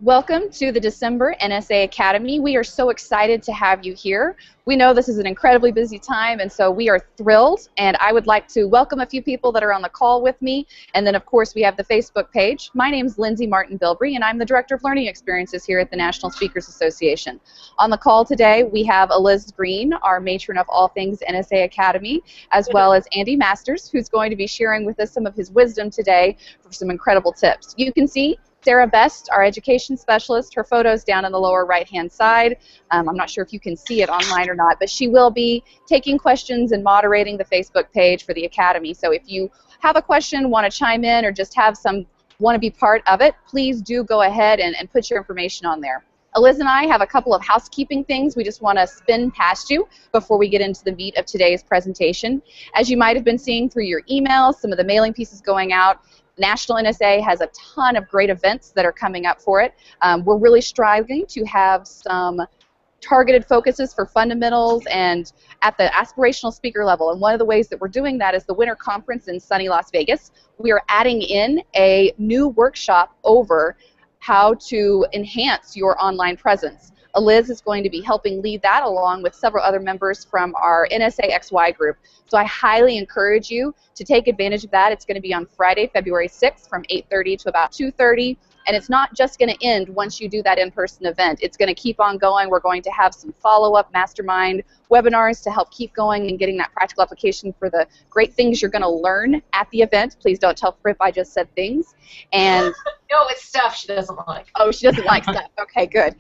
Welcome to the December NSA Academy. We are so excited to have you here. We know this is an incredibly busy time, and so we are thrilled, and I would like to welcome a few people that are on the call with me, and then of course we have the Facebook page. My name is Lindsay Martin Bilbrey, and I'm the Director of Learning Experiences here at the National Speakers Association. On the call today we have Eliz Green, our matron of all things NSA Academy, as well as Andy Masters, who's going to be sharing with us some of his wisdom today for some incredible tips. You can see Sarah Best, our education specialist, her photo's down in the lower right-hand side. I'm not sure if you can see it online or not, but she will be taking questions and moderating the Facebook page for the Academy. So if you have a question, want to chime in, or just want to be part of it, please do go ahead and put your information on there. Eliz and I have a couple of housekeeping things we just want to spin past you before we get into the meat of today's presentation. As you might have been seeing through your emails, some of the mailing pieces going out, National NSA has a ton of great events that are coming up for it. We're really striving to have some targeted focuses for fundamentals and at the aspirational speaker level. And one of the ways that we're doing that is the Winter Conference in sunny Las Vegas. We are adding in a new workshop over how to enhance your online presence. Eliz is going to be helping lead that along with several other members from our NSA XY group. So I highly encourage you to take advantage of that. It's going to be on Friday, February 6th from 8:30 to about 2:30. And it's not just going to end once you do that in-person event. It's going to keep on going. We're going to have some follow-up mastermind webinars to help keep going and getting that practical application for the great things you're going to learn at the event. Please don't tell Fripp I just said things. And no, it's stuff she doesn't like. Oh, she doesn't like stuff. Okay, good.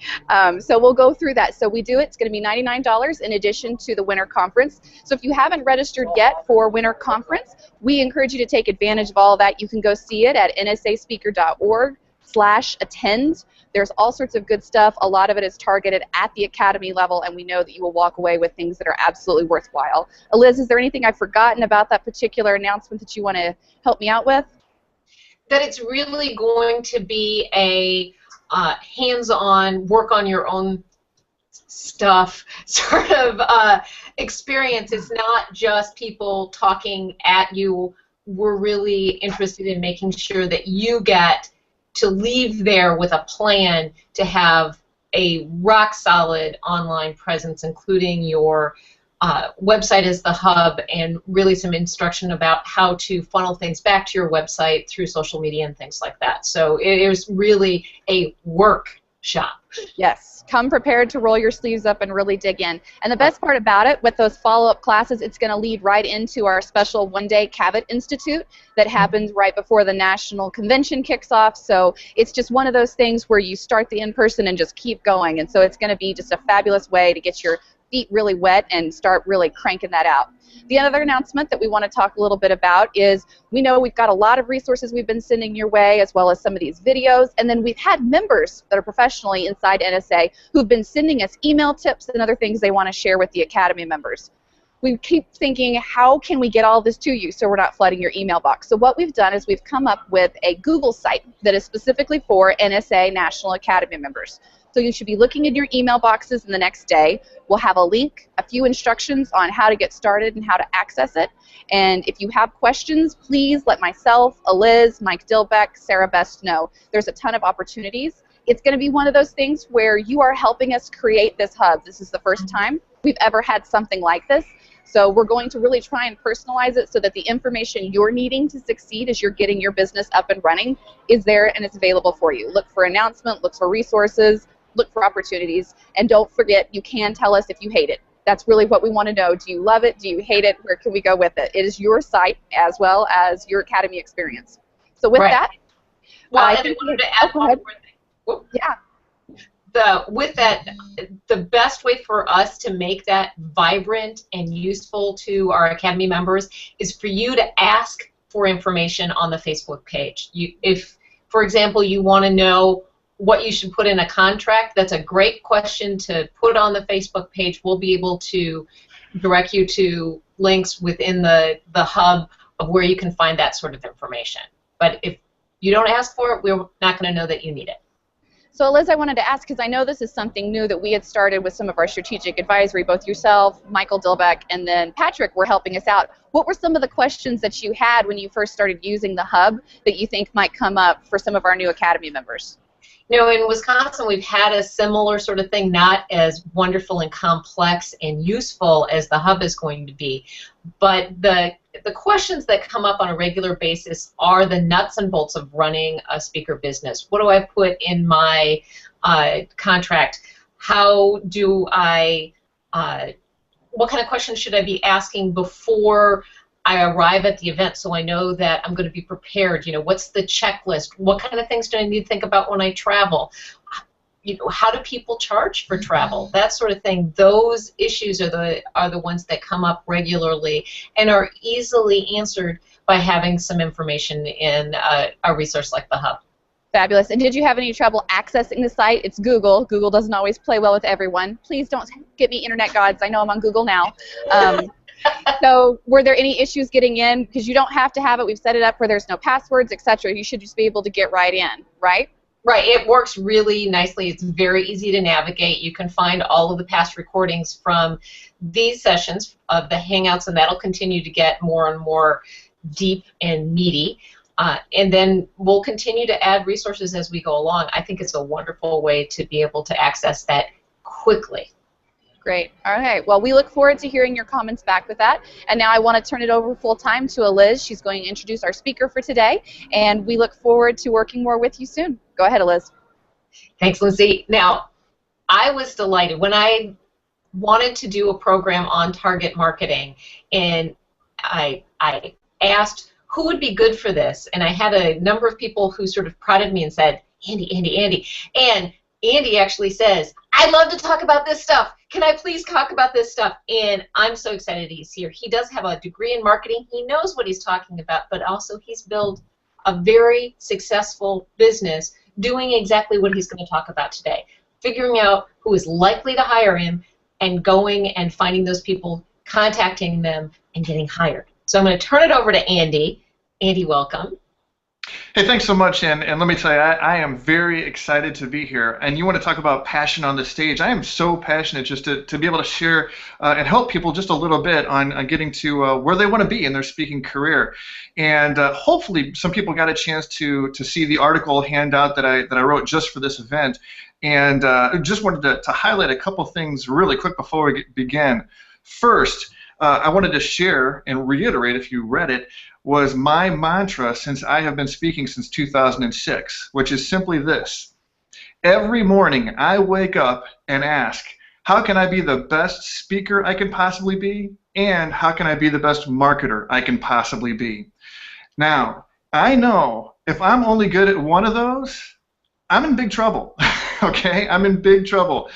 So we'll go through that. So we do it. It's going to be $99 in addition to the Winter Conference. So if you haven't registered yet for Winter Conference, we encourage you to take advantage of all of that. You can go see it at nsaspeaker.org/attend. There's all sorts of good stuff. A lot of it is targeted at the Academy level, and we know that you will walk away with things that are absolutely worthwhile. Eliz, is there anything I've forgotten about that particular announcement that you want to help me out with? That it's really going to be a hands-on, work on your own stuff sort of experience. It's not just people talking at you. We're really interested in making sure that you get to leave there with a plan to have a rock-solid online presence, including your website as the hub, and really some instruction about how to funnel things back to your website through social media and things like that. So it is really a workshop. Yes, come prepared to roll your sleeves up and really dig in. And the best part about it, with those follow-up classes, it's going to lead right into our special one-day Cavett Institute that happens right before the national convention kicks off. So it's just one of those things where you start the in-person and just keep going. And so it's going to be just a fabulous way to get your feet really wet and start really cranking that out. The other announcement that we want to talk a little bit about is we know we've got a lot of resources we've been sending your way, as well as some of these videos, and then we've had members that are professionally inside NSA who've been sending us email tips and other things they want to share with the Academy members. We keep thinking, how can we get all this to you so we're not flooding your email box? So what we've done is we've come up with a Google site that is specifically for NSA National Academy members. So you should be looking in your email boxes in the next day. We'll have a link, a few instructions on how to get started and how to access it. And if you have questions, please let myself, Eliz, Mike Dilbeck, Sarah Best know. There's a ton of opportunities. It's going to be one of those things where you are helping us create this hub. This is the first time we've ever had something like this. So we're going to really try and personalize it so that the information you're needing to succeed as you're getting your business up and running is there and it's available for you. Look for announcements, look for resources, look for opportunities, and don't forget, you can tell us if you hate it. That's really what we want to know. Do you love it? Do you hate it? Where can we go with it? It is your site as well as your Academy experience. So with that, well, I wanted to add one more thing. Whoop. Yeah. With that, the best way for us to make that vibrant and useful to our Academy members is for you to ask for information on the Facebook page. If, for example, you want to know what you should put in a contract, that's a great question to put on the Facebook page. We'll be able to direct you to links within the hub of where you can find that sort of information. But if you don't ask for it, we're not going to know that you need it. So Liz, I wanted to ask, because I know this is something new that we had started with some of our strategic advisory, both yourself, Michael Dilbeck, and then Patrick were helping us out. What were some of the questions that you had when you first started using the hub that you think might come up for some of our new Academy members? In Wisconsin, we've had a similar sort of thing, not as wonderful and complex and useful as the hub is going to be, but the questions that come up on a regular basis are the nuts and bolts of running a speaker business. What do I put in my contract? How do I, what kind of questions should I be asking before I arrive at the event so I know that I'm going to be prepared? What's the checklist? What kind of things do I need to think about when I travel? How do people charge for travel? That sort of thing. Those issues are the ones that come up regularly and are easily answered by having some information in a resource like the Hub. Fabulous. And did you have any trouble accessing the site? It's Google. Google doesn't always play well with everyone. Please don't get me internet gods. I know I'm on Google now. So were there any issues getting in? Because you don't have to have it. We've set it up where there's no passwords, etc. You should just be able to get right in, right? Right. It works really nicely. It's very easy to navigate. You can find all of the past recordings from these sessions of the Hangouts, and that'll continue to get more and more deep and meaty. And then we'll continue to add resources as we go along. I think it's a wonderful way to be able to access that quickly. Great. All right. Well, we look forward to hearing your comments back with that. And now I want to turn it over full-time to Eliz. She's going to introduce our speaker for today, and we look forward to working more with you soon. Go ahead, Eliz. Thanks, Lindsay. Now, I was delighted when I wanted to do a program on target marketing, and I asked who would be good for this, and I had a number of people who sort of prodded me and said, Andy, Andy, Andy. And Andy actually says, I'd love to talk about this stuff. Can I please talk about this stuff? And I'm so excited he's here. He does have a degree in marketing. He knows what he's talking about, but also he's built a very successful business doing exactly what he's going to talk about today, figuring out who is likely to hire him and going and finding those people, contacting them, and getting hired. So I'm going to turn it over to Andy. Andy, welcome. Hey, thanks so much, and let me tell you, I am very excited to be here. And you want to talk about passion on the stage. I am so passionate just to be able to share and help people just a little bit on getting to where they want to be in their speaking career. And hopefully some people got a chance to see the article handout that I wrote just for this event. And just wanted to highlight a couple things really quick before we begin. First, I wanted to share and reiterate, if you read it, was my mantra since I have been speaking since 2006, which is simply this. Every morning I wake up and ask, how can I be the best speaker I can possibly be, and how can I be the best marketer I can possibly be? Now, I know if I'm only good at one of those, I'm in big trouble. Okay, I'm in big trouble,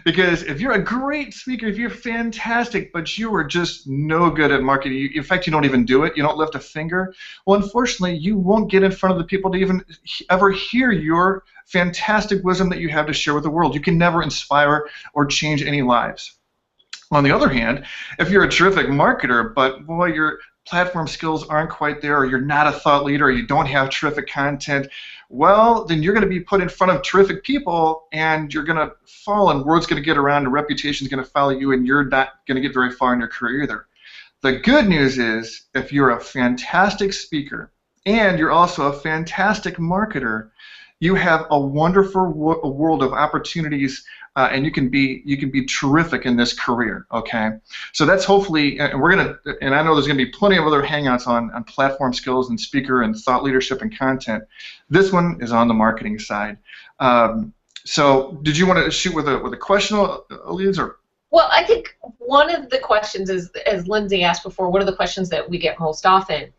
because if you're a great speaker, if you're fantastic, but you are just no good at marketing, in fact, you don't even do it, you don't lift a finger, well, unfortunately, you won't get in front of the people to even ever hear your fantastic wisdom that you have to share with the world. You can never inspire or change any lives. On the other hand, if you're a terrific marketer, but boy, your platform skills aren't quite there, or you're not a thought leader, or you don't have terrific content, well, then you're going to be put in front of terrific people, and you're going to fall, and word's going to get around, and reputation's going to follow you, and you're not going to get very far in your career either. The good news is, if you're a fantastic speaker, and you're also a fantastic marketer, you have a wonderful world of opportunities, and you can be terrific in this career. Okay, so that's hopefully, and we're gonna, and I know there's gonna be plenty of other hangouts on platform skills and speaker and thought leadership and content. This one is on the marketing side. So, did you want to shoot with a question, Eliz, or? Well, I think one of the questions is, as Lindsay asked before, what are the questions that we get most often?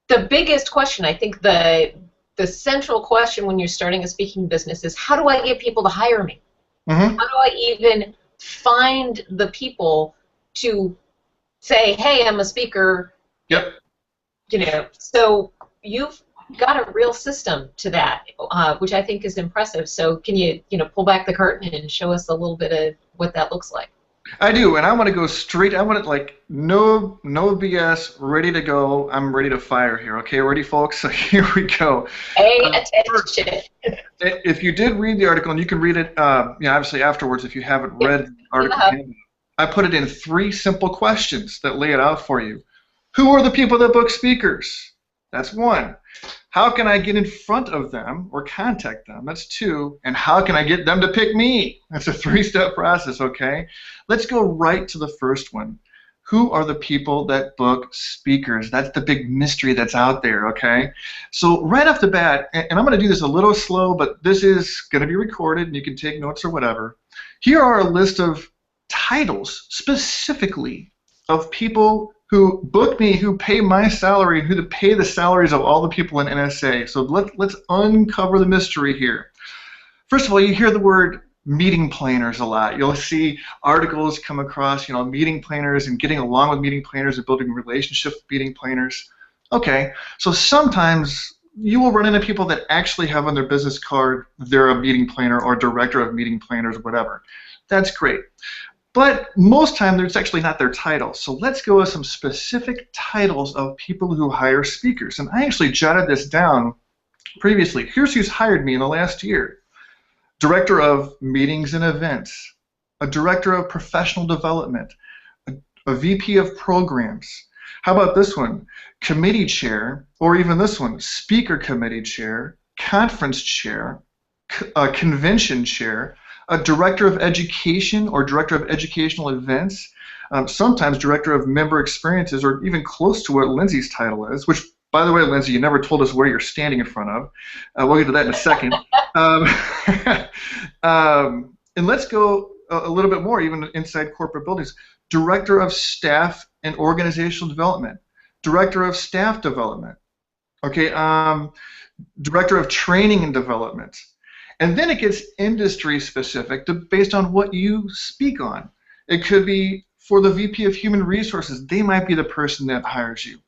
The biggest question, I think, the central question when you're starting a speaking business is, how do I get people to hire me? Mm-hmm. How do I even find the people to say, hey, I'm a speaker? Yep. So you've got a real system to that, which I think is impressive. So can you, pull back the curtain and show us a little bit of what that looks like? I do, and I want to go straight. I want it like no BS, ready to go. I'm ready to fire here. Okay, ready, folks? So here we go. Pay attention. If you did read the article, and you can read it, obviously afterwards if you haven't read the article, I put it in 3 simple questions that lay it out for you. Who are the people that book speakers? That's 1. How can I get in front of them or contact them? That's 2. And how can I get them to pick me? That's a 3-step process, okay? Let's go right to the first one. Who are the people that book speakers? That's the big mystery that's out there, okay? So right off the bat, and I'm going to do this a little slow, but this is going to be recorded, and you can take notes or whatever. Here are a list of titles specifically of people who book me, who pay my salary, and who pay the salaries of all the people in NSA. So let's uncover the mystery here. First of all, you hear the word meeting planners a lot. You'll see articles come across, meeting planners and getting along with meeting planners and building relationships with meeting planners. Okay, so sometimes you will run into people that actually have on their business card they're a meeting planner or director of meeting planners or whatever. That's great. But most time it's actually not their title. So let's go with some specific titles of people who hire speakers. And I actually jotted this down previously. Here's who's hired me in the last year. Director of Meetings and Events, a Director of Professional Development, a VP of Programs. How about this one? Committee Chair, or even this one, Speaker Committee Chair, Conference Chair, Convention Chair, a Director of Education or Director of Educational Events, sometimes Director of Member Experiences, or even close to what Lindsay's title is, which, by the way, Lindsay, you never told us where you're standing in front of. We'll get to that in a second. And let's go a little bit more, even inside corporate buildings. Director of Staff and Organizational Development, Director of Staff Development, okay, Director of Training and Development. And then it gets industry specific based on what you speak on. It could be for the VP of Human Resources. They might be the person that hires you.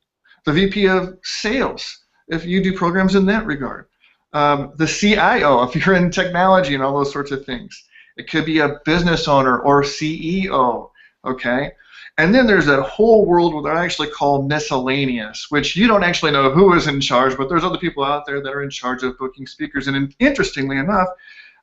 The VP of Sales, if you do programs in that regard. The CIO, if you're in technology and all those sorts of things. It could be a business owner or CEO, okay? And then there's that whole world what I actually call miscellaneous, which you don't actually know who is in charge, but there's other people out there that are in charge of booking speakers. And interestingly enough,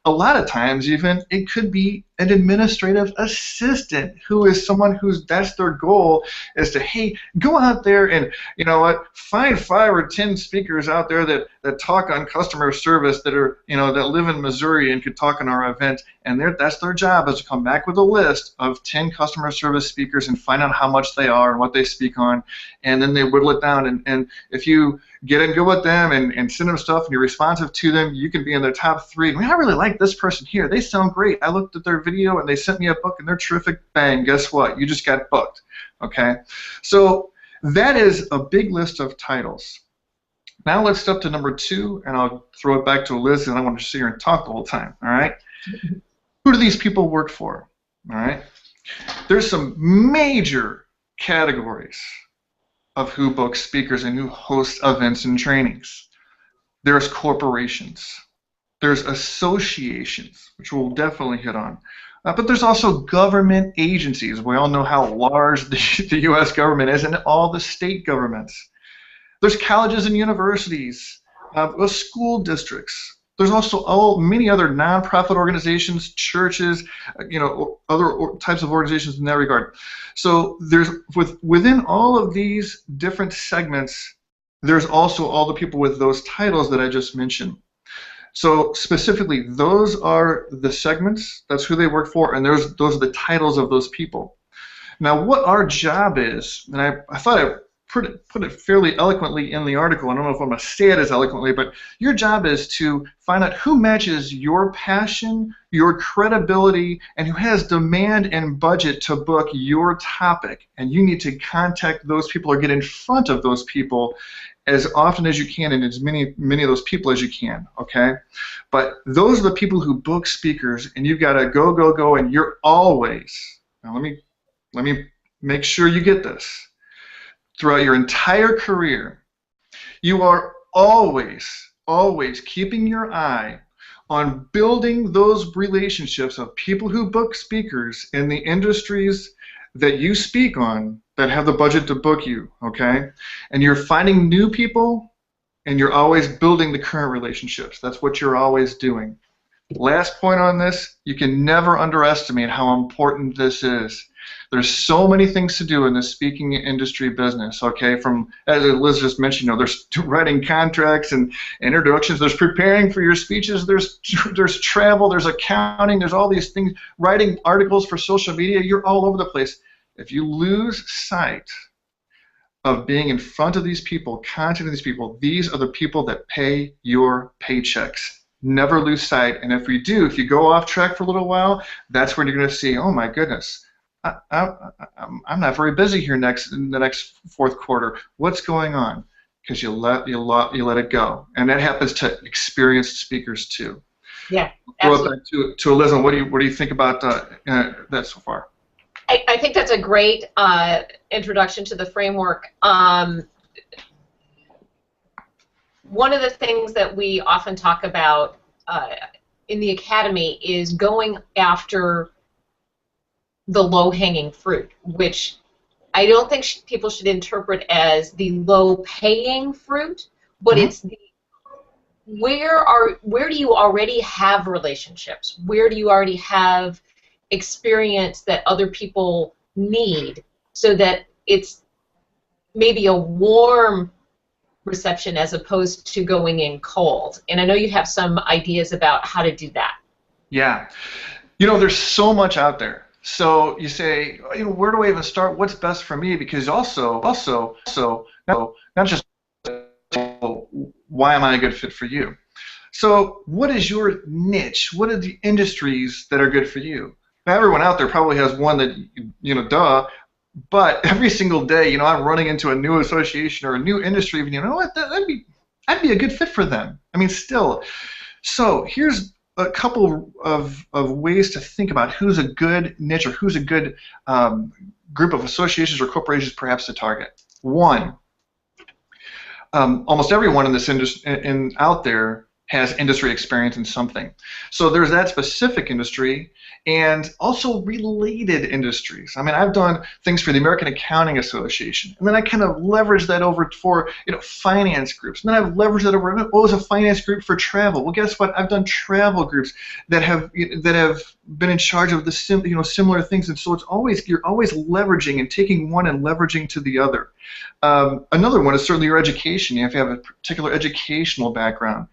a lot of times even it could be an administrative assistant who is someone that's their goal is to, hey, go out there and, you know what, find 5 or 10 speakers out there that talk on customer service that are, that live in Missouri and could talk on our event, and that's their job, is to come back with a list of 10 customer service speakers and find out how much they are and what they speak on, and then they whittle it down, and if you get in good with them and send them stuff and you're responsive to them, you can be in their top 3. I really like this person here. They sound great. I looked at their video and they sent me a book and they're terrific. Bang, guess what? You just got booked. Okay? So that is a big list of titles. Now let's step to number 2, and I'll throw it back to Liz, and I want to sit here and talk the whole time. All right? Who do these people work for? All right? There's some major categories of who books speakers and who hosts events and trainings. There's corporations. There's associations, which we'll definitely hit on. But there's also government agencies. We all know how large the U.S. government is, and all the state governments. There's colleges and universities, school districts. There's also many other nonprofit organizations, churches, other types of organizations in that regard. So there's within all of these different segments, there's also all the people with those titles that I just mentioned. So specifically, those are the segments. That's who they work for, and those are the titles of those people. Now, what our job is, and I thought I put it fairly eloquently in the article. I don't know if I'm going to say it as eloquently, but your job is to find out who matches your passion, your credibility, and who has demand and budget to book your topic. And you need to contact those people or get in front of those people as often as you can and as many of those people as you can, okay? But those are the people who book speakers, and you've got to go, and you're always, now let me make sure you get this. Throughout your entire career, you are always keeping your eye on building those relationships of people who book speakers in the industries that you speak on that have the budget to book you, okay? And you're finding new people, and you're always building the current relationships. That's what you're always doing. Last point on this, you can never underestimate how important this is. There's so many things to do in the speaking industry business, okay? From, as Liz just mentioned, there's writing contracts and introductions, there's preparing for your speeches, there's travel, there's accounting, there's all these things, writing articles for social media, you're all over the place. If you lose sight of being in front of these people, contacting these people, these are the people that pay your paychecks. Never lose sight, and if you go off track for a little while, that's when you're going to see, oh my goodness, I'm not very busy here in the next fourth quarter. What's going on? Because you let it go, and that happens to experienced speakers too. Yeah, throw it back to Elizabeth. What do you think about that so far? I think that's a great introduction to the framework. One of the things that we often talk about in the academy is going after the low-hanging fruit, which I don't think people should interpret as the low-paying fruit, but it's the where do you already have relationships? Where do you already have experience that other people need, so that it's maybe a warm reception as opposed to going in cold? And I know you have some ideas about how to do that. Yeah. There's so much out there. So you say, where do I even start? What's best for me? Because also, not just why am I a good fit for you? So what is your niche? What are the industries that are good for you? Now, everyone out there probably has one that, duh, but every single day, I'm running into a new association or a new industry, and what, I'd be a good fit for them. I mean, still. So here's a couple of ways to think about who's a good niche or who's a good group of associations or corporations perhaps to target. One, almost everyone in this industry out there has industry experience in something. So there's that specific industry and also related industries. I mean, I've done things for the American Accounting Association, and then I kind of leverage that over for finance groups, and then I've leveraged that over, what was a finance group for travel? Well, guess what? I've done travel groups that have been in charge of the similar things, and so you're always leveraging and taking one and leveraging to the other. Another one is certainly your education. You have to have a particular educational background.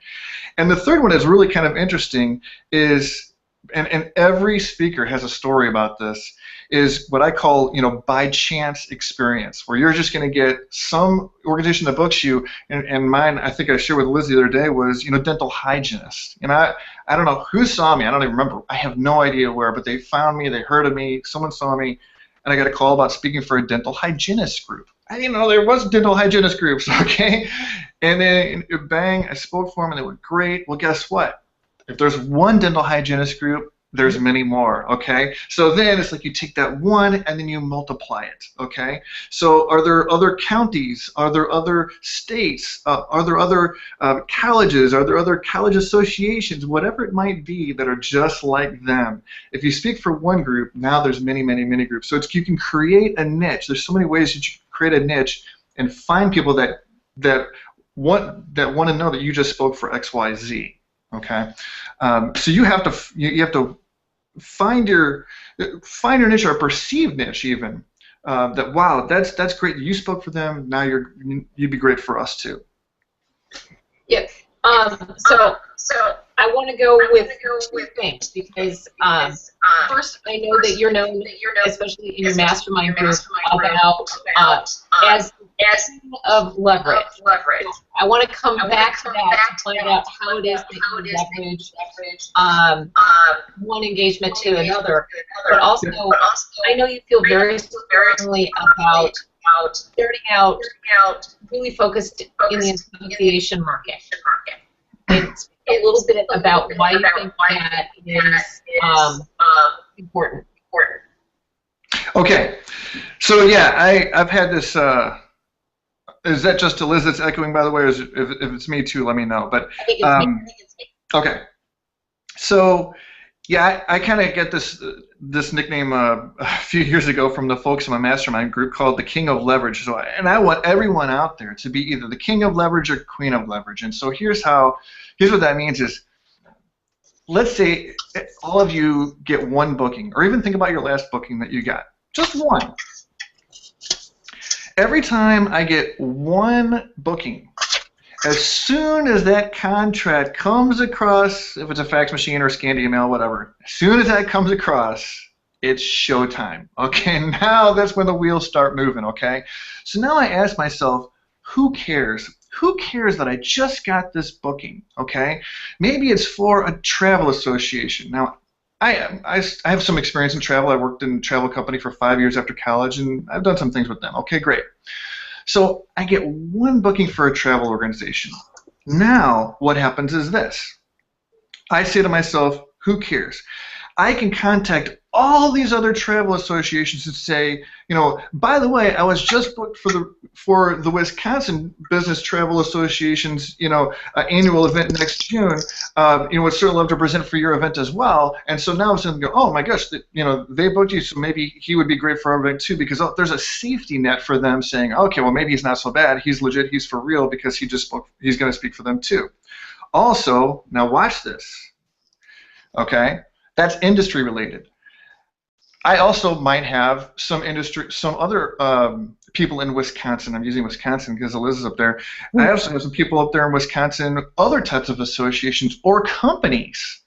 And the third one is really kind of interesting is, and every speaker has a story about this, is what I call, by chance experience, where you're just going to get some organization that books you, and mine, I think I shared with Liz the other day, was, dental hygienist. And I don't know who saw me, I don't even remember, I have no idea where, but they found me, they heard of me, someone saw me, and I got a call about speaking for a dental hygienist group. I didn't know there was dental hygienist groups, okay? And then, bang, I spoke for them, and they were great. Well, guess what? If there's one dental hygienist group, there's many more, okay? So then it's like you take that one and then you multiply it, okay? So are there other counties? Are there other states? Are there other colleges? Are there other college associations? Whatever it might be that are just like them. If you speak for one group, now there's many, many, many groups. So you can create a niche. There's so many ways that you can create a niche and find people that want to know that you just spoke for X, Y, Z. Okay, so you have to find your niche, or a perceived niche even. That, wow, that's great. You spoke for them. Now you'd be great for us too. Yeah. So I want to go with two things, because first, I know that you're known, especially in your mastermind group, about as of leverage. I want to come back to that to find out how it is that you leverage one engagement to another. But also, I know you feel very strongly about starting out really focused in the association market. And speak a little bit about why you think that is important. Okay, so yeah, I've had this. Is that just Liz that's echoing, by the way, or if it's me too, let me know. But I think it's me. Okay, so yeah, I kind of get this nickname a few years ago from the folks in my mastermind group called the King of Leverage. So, and I want everyone out there to be either the King of Leverage or Queen of Leverage. And so here's what that means is, let's say all of you get one booking, or even think about your last booking that you got. Just one. Every time I get one booking, as soon as that contract comes across, if it's a fax machine or scanned email, whatever, as soon as that comes across, it's showtime. Okay, now that's when the wheels start moving, okay? So now I ask myself, who cares? Who cares that I just got this booking, okay? Maybe it's for a travel association. Now, I have some experience in travel. I worked in a travel company for 5 years after college, and I've done some things with them. Okay, great. So I get one booking for a travel organization. Now what happens is this. I say to myself, who cares? I can contact all these other travel associations and say, you know, by the way, I was just booked for the Wisconsin Business Travel Association's, you know, annual event next June. You know, would certainly love to present for your event as well. And so now I'm saying, oh my gosh, you know, they booked you, so maybe he would be great for our event too, because there's a safety net for them saying, okay, well maybe he's not so bad, he's legit, he's for real, because he just booked, he's going to speak for them too. Also, now watch this. Okay, that's industry related. I also might have some other people in Wisconsin. I'm using Wisconsin because Liz is up there. I also have some people up there in Wisconsin, other types of associations or companies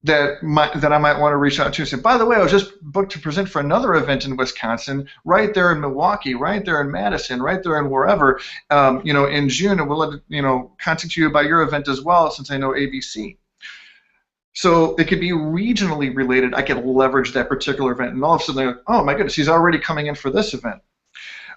that I might want to reach out to and say, by the way, I was just booked to present for another event in Wisconsin, right there in Milwaukee, right there in Madison, right there in wherever, you know, in June, and we'll, you know, contact you about your event as well, since I know ABC. So it could be regionally related. I could leverage that particular event, and all of a sudden, they're like, oh my goodness, he's already coming in for this event.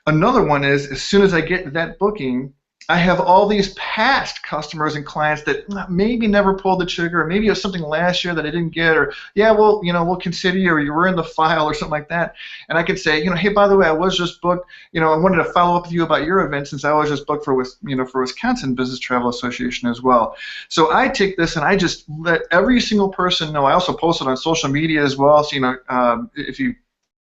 Another one is, as soon as I get that booking, I have all these past customers and clients that maybe never pulled the trigger, or maybe it was something last year that I didn't get, or yeah, well, you know, we'll consider you, or you were in the file, or something like that. And I could say, you know, hey, by the way, I was just booked. You know, I wanted to follow up with you about your event, since I was just booked for, you know, for Wisconsin Business Travel Association as well. So I take this and I just let every single person know. I also post it on social media as well. So, you know, if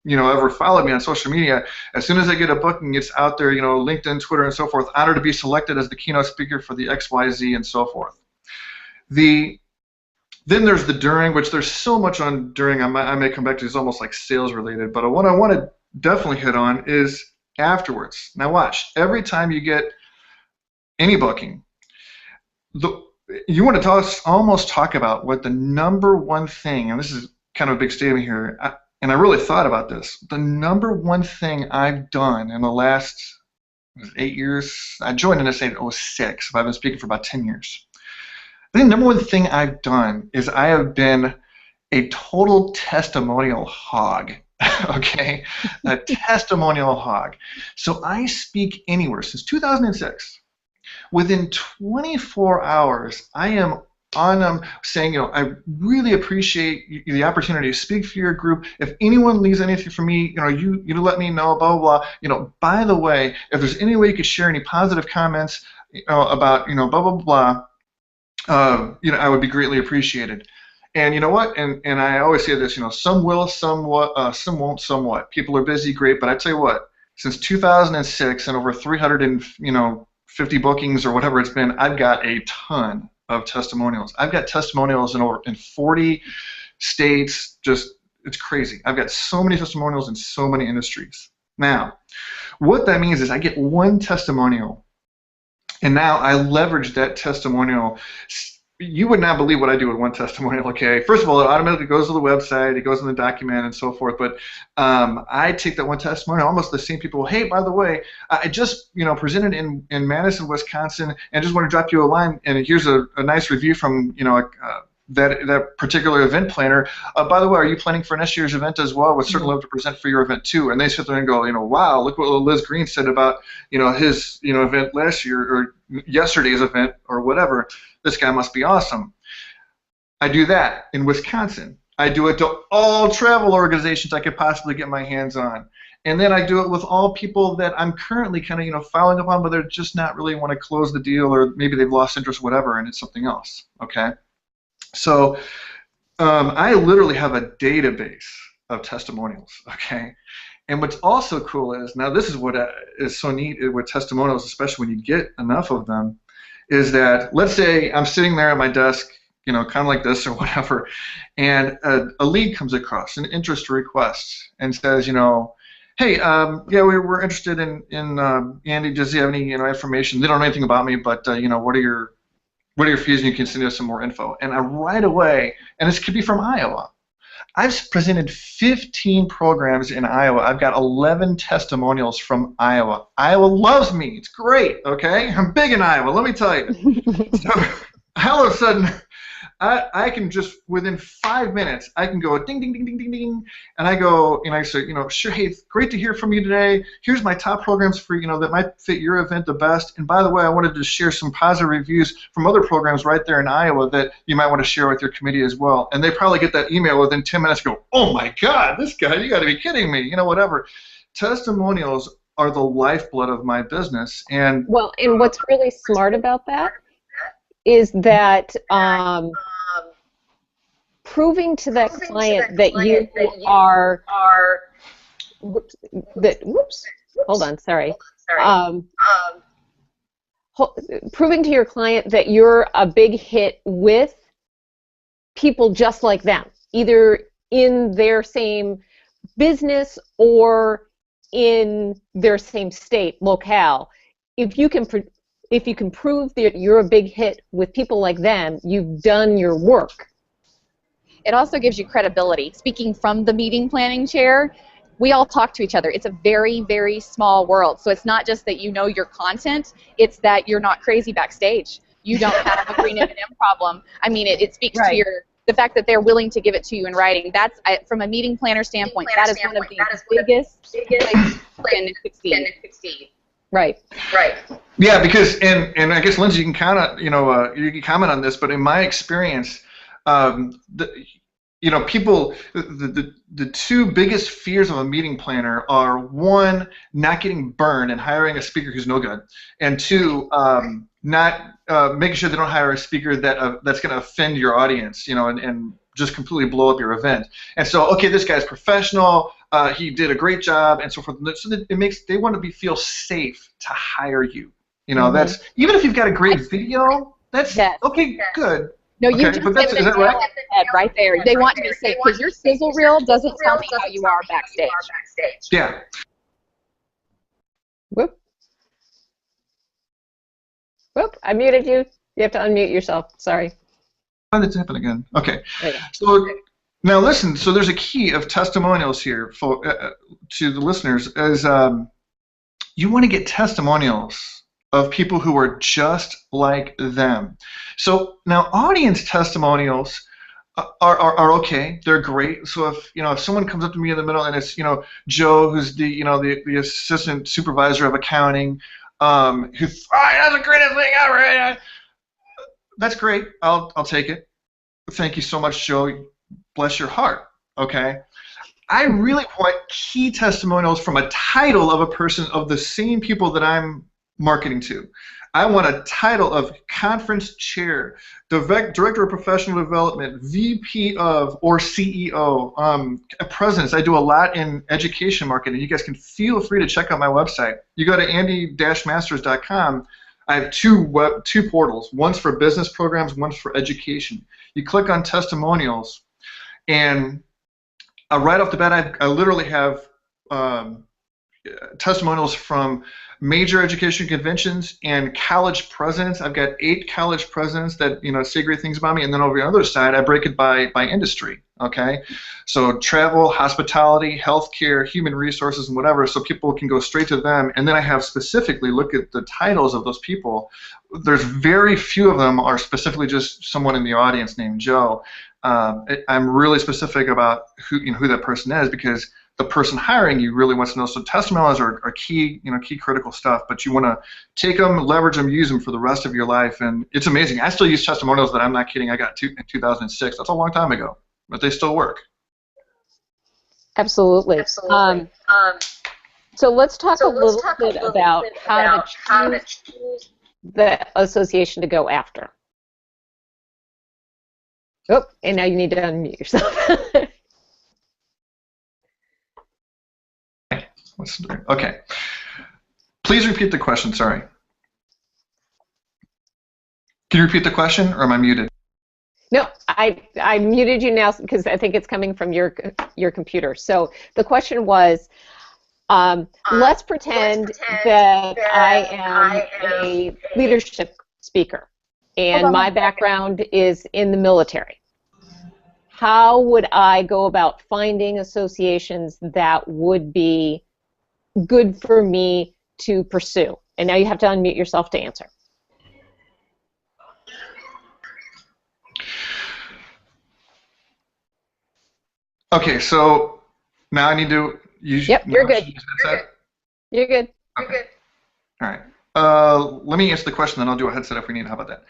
you know, ever followed me on social media, as soon as I get a booking, it's out there, you know, LinkedIn, Twitter, and so forth. Honored to be selected as the keynote speaker for the XYZ and so forth. Then there's the during, which there's so much on during. I may come back to. It's almost like sales related, but what I want to definitely hit on is afterwards. Now watch. Every time you get any booking, you want to almost talk about what the number one thing, and this is kind of a big statement here. And I really thought about this. The number one thing I've done in the last 8 years, I joined NSA in 2006, but I've been speaking for about 10 years. I think the number one thing I've done is I have been a total testimonial hog, okay? A testimonial hog. So I speak anywhere since 2006. Within 24 hours, I am on them saying, you know, I really appreciate the opportunity to speak for your group. If anyone leaves anything for me, you know, you let me know, blah, blah, blah. You know, by the way, if there's any way you could share any positive comments, you know, about, you know, blah, blah, blah, you know, I would be greatly appreciated. And you know what? And I always say this, you know, some will, some won't, somewhat. People are busy, great, but I tell you what, since 2006 and over 350 bookings or whatever it's been, I've got a ton of testimonials. I've got testimonials in 40 states. Just, it's crazy. I've got so many testimonials in so many industries. Now, what that means is I get one testimonial, and now I leverage that testimonial. You would not believe what I do with one testimonial, okay? First of all, it automatically goes to the website, it goes in the document and so forth, but I take that one testimonial, almost the same people, hey, by the way, I just, you know, presented in Madison, Wisconsin, and just want to drop you a line, and here's a nice review from, you know, that particular event planner. By the way, are you planning for next year's event as well? Would certainly love to present for your event too. And they sit there and go, you know, wow, look what Liz Green said about, you know, his, you know, event last year or yesterday's event or whatever. This guy must be awesome. I do that in Wisconsin. I do it to all travel organizations I could possibly get my hands on. And then I do it with all people that I'm currently kind of, you know, following up on, but they're just not really want to close the deal, or maybe they've lost interest, whatever, and it's something else, okay? So I literally have a database of testimonials, okay? And what's also cool is, now this is what is so neat with testimonials, especially when you get enough of them, is that let's say I'm sitting there at my desk kind of like this or whatever, and a lead comes across, an interest request, and says, hey, yeah, we're interested in Andy. Does he have any information? They don't know anything about me, but what are your fees? And you can send us some more info. And I right away, and this could be from Iowa. I've presented 15 programs in Iowa. I've got 11 testimonials from Iowa. Iowa loves me. It's great, okay? I'm big in Iowa, let me tell you. So all of a sudden, I can just, within 5 minutes, I can go ding, ding, ding, ding, ding, ding, and I go, and I say, sure, hey, great to hear from you today. Here's my top programs for, that might fit your event the best. And by the way, I wanted to share some positive reviews from other programs right there in Iowa that you might want to share with your committee as well. And they probably get that email within 10 minutes, go, oh my God, this guy, you got to be kidding me, whatever. Testimonials are the lifeblood of my business. And well, and what's really smart about that is that proving to that client that you are proving to your client that you're a big hit with people just like them, either in their same business or in their same state, locale. If you can prove that you're a big hit with people like them, you've done your work. It also gives you credibility. Speaking from the meeting planning chair, we all talk to each other. It's a very, very small world. So it's not just that you know your content, it's that you're not crazy backstage. You don't have a green M&M problem. I mean, it speaks to the fact that they're willing to give it to you in writing. That's, from a meeting planner standpoint, that is one of the biggest places you can succeed. Right. Yeah, because and I guess Lindsay, you can kind of you can comment on this, but in my experience, people, the two biggest fears of a meeting planner are, one, not getting burned and hiring a speaker who's no good, and two, not making sure they don't hire a speaker that's going to offend your audience, and just completely blow up your event. And so, okay, this guy's professional. He did a great job, and so forth. So that they want to feel safe to hire you. That's, even if you've got a great video. That's okay, good. No, you okay, just hit the nail on the head right there. They want to be safe because your sizzle reel doesn't tell me how you are backstage. Yeah. Whoop, I muted you. You have to unmute yourself. Sorry. Why did it happen again? Okay. So now listen. So there's a key of testimonials here for to the listeners. Is you want to get testimonials of people who are just like them. So now audience testimonials are okay. They're great. So if someone comes up to me in the middle and it's Joe, who's the assistant supervisor of accounting, who that's the greatest thing ever. That's great. I'll take it. Thank you so much, Joe. Bless your heart. Okay. I really want key testimonials from a title of a person of the same people that I'm marketing to. I want a title of conference chair, director of professional development, VP of, or CEO, presidents. I do a lot in education marketing. You guys can feel free to check out my website. You go to andy-masters.com. I have two portals. One's for business programs, one's for education. You click on testimonials, and right off the bat, I literally have testimonials from major education conventions and college presidents. I've got 8 college presidents that say great things about me, and then over the other side, I break it by industry. Okay, so travel, hospitality, healthcare, human resources, and whatever, so people can go straight to them. And then I have specifically look at the titles of those people. There's very few of them are specifically just someone in the audience named Joe. I'm really specific about who that person is, because the person hiring you really wants to know. So testimonials are key, key critical stuff. But you want to take them, leverage them, use them for the rest of your life. And it's amazing. I still use testimonials that I'm not kidding. I got in 2006. That's a long time ago, but they still work. Absolutely. So let's talk a little bit about how to choose the association to go after. Oh, and now you need to unmute yourself. Okay. Please repeat the question, sorry. Can you repeat the question, or am I muted? No, I muted you now because I think it's coming from your computer. So the question was, let's pretend that I am a leadership speaker and my background is in the military. How would I go about finding associations that would be good for me to pursue? And now you have to unmute yourself to answer. Okay, so now I need to use. Yep, you're good. You're good. Okay. You're good. All right. Let me answer the question, then I'll do a headset if we need. How about that?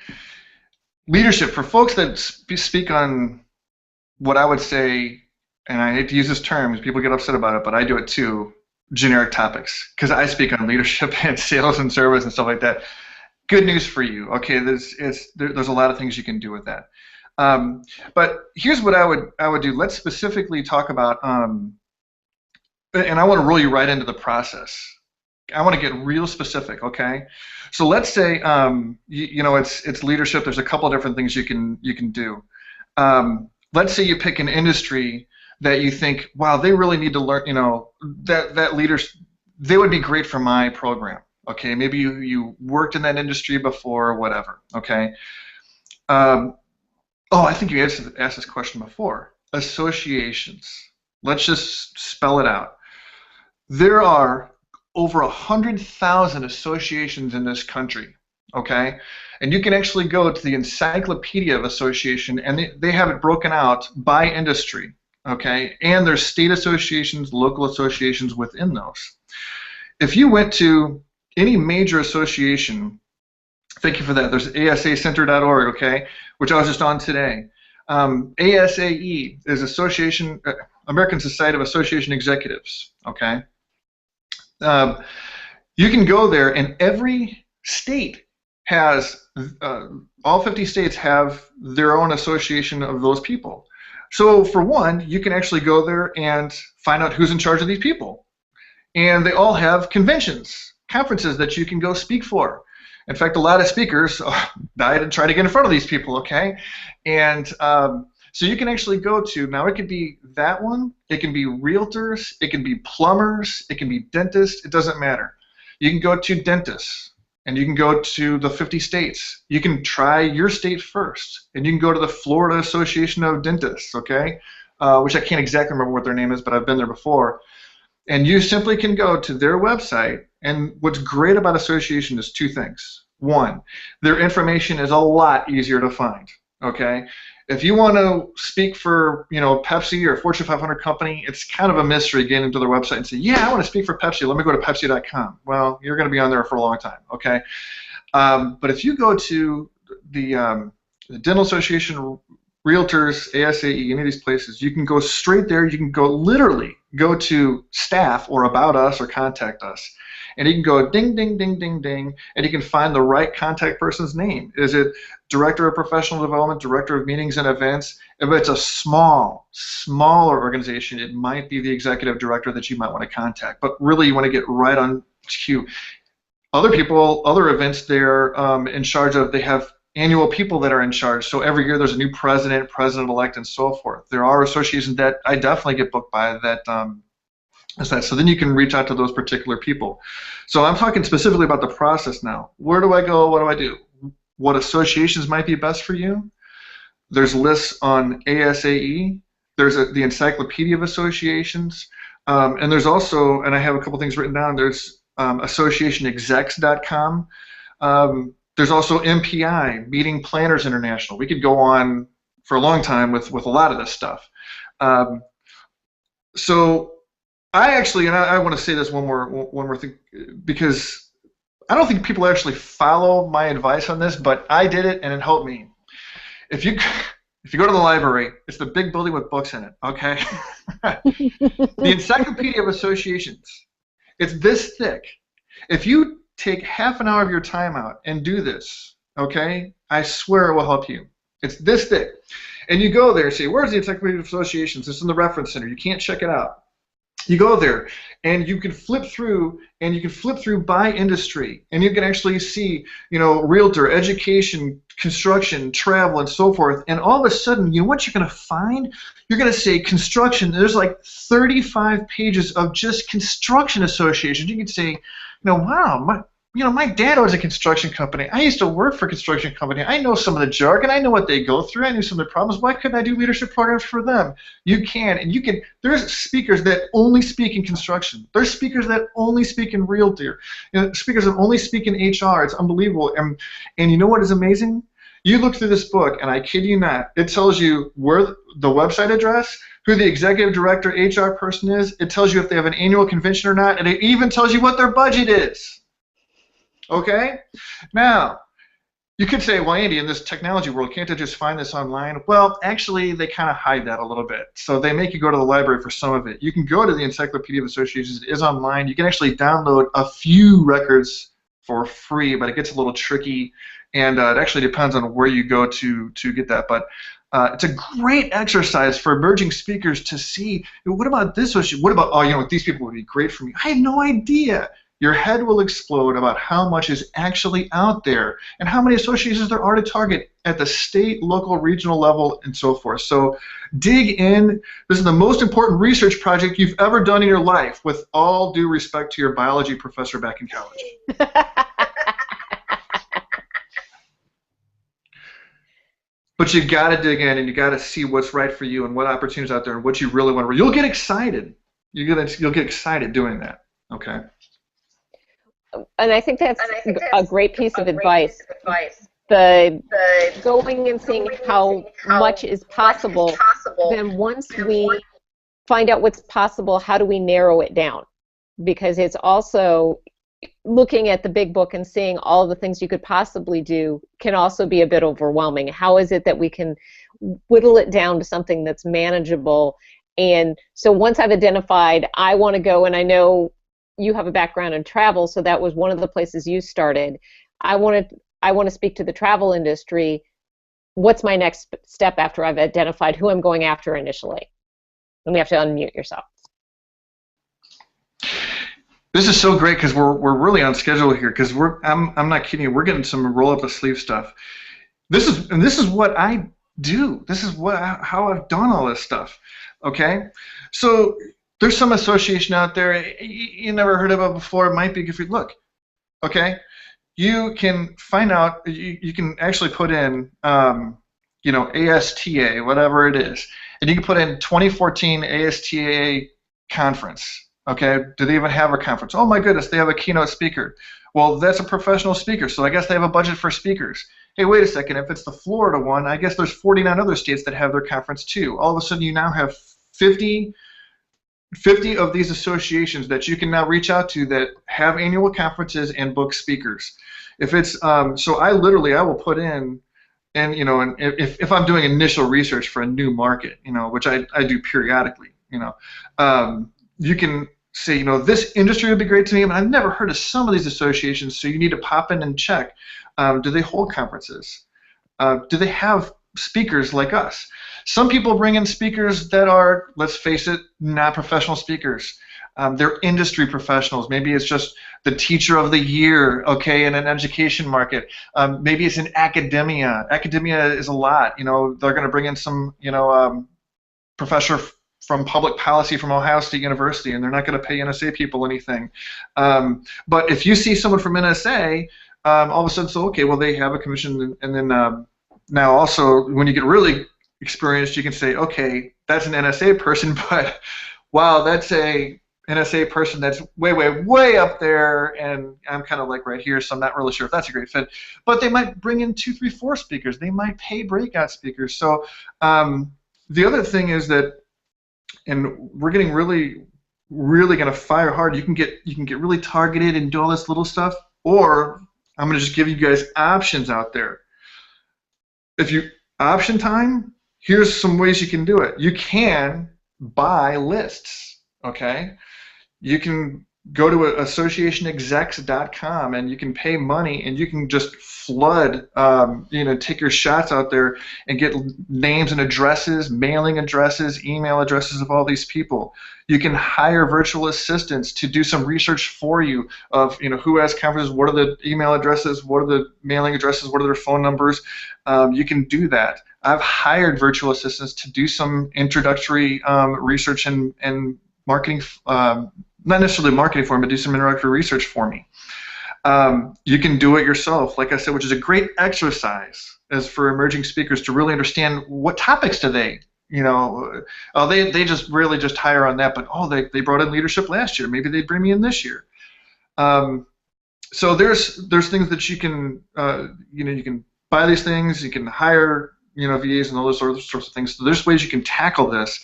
Leadership, for folks that speak on what I would say, and I hate to use this term because people get upset about it, but I do it too, generic topics, because I speak on leadership and sales and service and stuff like that. Good news for you. Okay, there's a lot of things you can do with that. But here's what I would do. Let's specifically talk about, and I want to roll you right into the process. I want to get real specific, okay? So let's say you know it's leadership. There's a couple of different things you can do. Let's say you pick an industry that you think, wow, they really need to learn. You know that leaders, they would be great for my program. Okay, maybe you worked in that industry before, whatever. Okay. Oh, I think you asked this question before. Associations. Let's just spell it out. There are over 100,000 associations in this country, okay? And you can actually go to the Encyclopedia of Association, and they have it broken out by industry, okay? And there's state associations, local associations within those. If you went to any major association, thank you for that. There's asacenter.org, okay, which I was just on today. ASAE is Association, American Society of Association Executives, okay? You can go there, and every state has, all 50 states have their own association of those people. So for one, you can actually go there and find out who's in charge of these people. And they all have conventions, conferences that you can go speak for. In fact, a lot of speakers died and try to get in front of these people, okay? And so you can actually go to, now it could be that one, it can be realtors, it can be plumbers, it can be dentists, it doesn't matter. You can go to dentists, and you can go to the 50 states. You can try your state first, and you can go to the Florida Association of Dentists, okay? Which I can't exactly remember what their name is, but I've been there before. And you simply can go to their website, and what's great about association is two things. One, their information is a lot easier to find, okay? If you want to speak for, you know, Pepsi or a Fortune 500 company, it's kind of a mystery getting into their website and say, yeah, I want to speak for Pepsi. Let me go to Pepsi.com. Well, you're going to be on there for a long time, okay? But if you go to the Dental Association, Realtors, ASAE, any of these places, you can go straight there. You can go literally go to staff or about us or contact us. And you can go ding, ding, ding, ding, ding, and you can find the right contact person's name. Is it Director of Professional Development, Director of Meetings and Events? If it's a smaller organization, it might be the Executive Director that you might want to contact. But really, you want to get right on cue. Other people, other events they're in charge of, they have annual people that are in charge. So every year there's a new president, president-elect, and so forth. There are associations that I definitely get booked by that so then you can reach out to those particular people. So I'm talking specifically about the process now. Where do I go? What do I do? What associations might be best for you? There's lists on ASAE. There's the Encyclopedia of Associations. And there's also, and I have a couple things written down, there's associationexecs.com. There's also MPI, Meeting Planners International. We could go on for a long time with a lot of this stuff. So I actually, and I want to say this one more thing, because I don't think people actually follow my advice on this, but I did it and it helped me. If you go to the library, it's the big building with books in it, okay? The Encyclopedia of Associations, it's this thick. If you take half an hour of your time out and do this, okay, I swear it will help you. It's this thick. And you go there and say, where's the Encyclopedia of Associations? It's in the Reference Center. You can't check it out. You go there, and you can flip through, by industry, and you can actually see, realtor, education, construction, travel, and so forth. And all of a sudden, what you're going to find? You're going to say construction. There's like 35 pages of just construction associations. You can say, wow, my dad owns a construction company. I used to work for a construction company. I know some of the jargon. I know what they go through. I knew some of the problems. Why couldn't I do leadership programs for them? You can, and you can. There's speakers that only speak in construction. There's speakers that only speak in realty. Speakers that only speak in HR. It's unbelievable. And you know what is amazing? You look through this book, and I kid you not, it tells you where the website address, who the executive director HR person is. It tells you if they have an annual convention or not, and it even tells you what their budget is. Okay? Now, you could say, well, Andy, in this technology world, can't I just find this online? Well, actually, they kind of hide that a little bit. So they make you go to the library for some of it. You can go to the Encyclopedia of Associations. It is online. You can actually download a few records for free, but it gets a little tricky, and it actually depends on where you go to get that. But it's a great exercise for emerging speakers to see, what about this issue? What about, these people would be great for me. I had no idea. Your head will explode about how much is actually out there and how many associations there are to target at the state, local, regional level, and so forth. So dig in. This is the most important research project you've ever done in your life, with all due respect to your biology professor back in college. But you got to dig in, and you got to see what's right for you and what opportunities out there and what you really want to. You'll get excited. You'll get excited doing that. Okay. And I think that's a great piece of advice. The going and seeing how much is possible, then once we find out what's possible, how do we narrow it down? Because it's also looking at the big book and seeing all the things you could possibly do can also be a bit overwhelming. How is it that we can whittle it down to something that's manageable? And so once I've identified, I want to go, and I know you have a background in travel, so that was one of the places you started. I want to speak to the travel industry. What's my next step after I've identified who I'm going after initially? And we have to unmute yourself. This is so great because we're really on schedule here, because I'm not kidding you. We're getting some roll up the sleeve stuff. This is what I do. This is how I've done all this stuff. Okay, so there's some association out there you never heard of it before. It might be good for you. Look, okay, you can find out. You can actually put in, ASTA, whatever it is, and you can put in 2014 ASTA conference. Okay, do they even have a conference? Oh my goodness, they have a keynote speaker. Well, that's a professional speaker, so I guess they have a budget for speakers. Hey, wait a second, if it's the Florida one, I guess there's 49 other states that have their conference too. All of a sudden, you now have 50 of these associations that you can now reach out to that have annual conferences and book speakers. If it's so, I will put in, and if I'm doing initial research for a new market, which I do periodically, you can say, this industry would be great to me, but I've never heard of some of these associations, so you need to pop in and check. Do they hold conferences? Do they have speakers like us? Some people bring in speakers that are, let's face it, not professional speakers. They're industry professionals. Maybe it's just the teacher of the year, okay, in an education market. Maybe it's in academia. Academia is a lot. They're going to bring in some, professor from public policy from Ohio State University, and they're not going to pay NSA people anything. But if you see someone from NSA, all of a sudden, so okay, well, they have a commission, and then now also, when you get really experienced, you can say, okay, that's an NSA person, but wow, that's a NSA person that's way, way, way up there, and I'm kind of like right here, so I'm not really sure if that's a great fit. But they might bring in 2, 3, 4 speakers. They might pay breakout speakers. So the other thing is that, and we're getting really going to fire hard. You can get really targeted and do all this little stuff, or I'm going to just give you guys options out there. If you option time, here's some ways you can do it. You can buy lists, okay? You can go to associationexecs.com and you can pay money and you can just flood, take your shots out there and get names and addresses, mailing addresses, email addresses of all these people. You can hire virtual assistants to do some research for you of who has conferences, what are the email addresses, what are the mailing addresses, what are their phone numbers. You can do that. I've hired virtual assistants to do some introductory research and marketing, not necessarily marketing for me, but do some introductory research for me. You can do it yourself, like I said, which is a great exercise as for emerging speakers to really understand what topics do they, they just really just hire on that, but they brought in leadership last year, maybe they bring me in this year. So there's things that you can, you can buy these things, you can hire, VAs and all those sorts of things. So there's ways you can tackle this.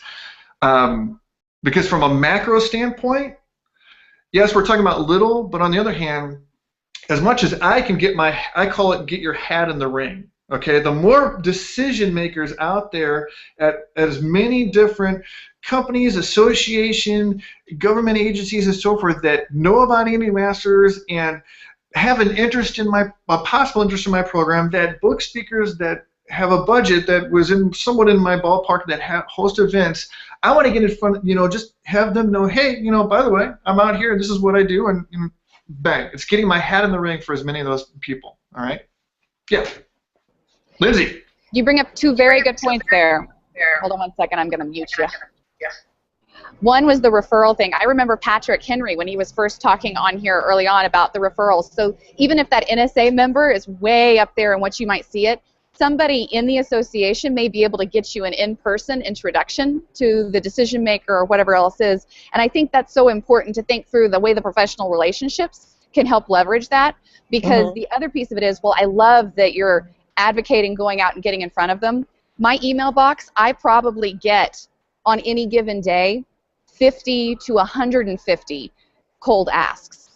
Because from a macro standpoint, yes, we're talking about little, but on the other hand, as much as I can I call it get your hat in the ring. Okay, the more decision makers out there at as many different companies, association, government agencies, and so forth that know about EMD Masters and have an interest in a possible interest in my program, that book speakers that have a budget that was somewhat in my ballpark that host events, I want to get in front, just have them know, hey, by the way, I'm out here and this is what I do, and bang, it's getting my hat in the ring for as many of those people. All right? Yeah. Lindsay. You bring up two very good points there. Hold on one second, I'm going to mute you. One was the referral thing. I remember Patrick Henry when he was first talking on here early on about the referrals. So even if that NSA member is way up there in what you might see it, somebody in the association may be able to get you an in-person introduction to the decision maker or whatever else is. And I think that's so important to think through the way the professional relationships can help leverage that, because the other piece of it is, well, I love that you're advocating going out and getting in front of them. My email box, I probably get on any given day 50 to 150 cold asks.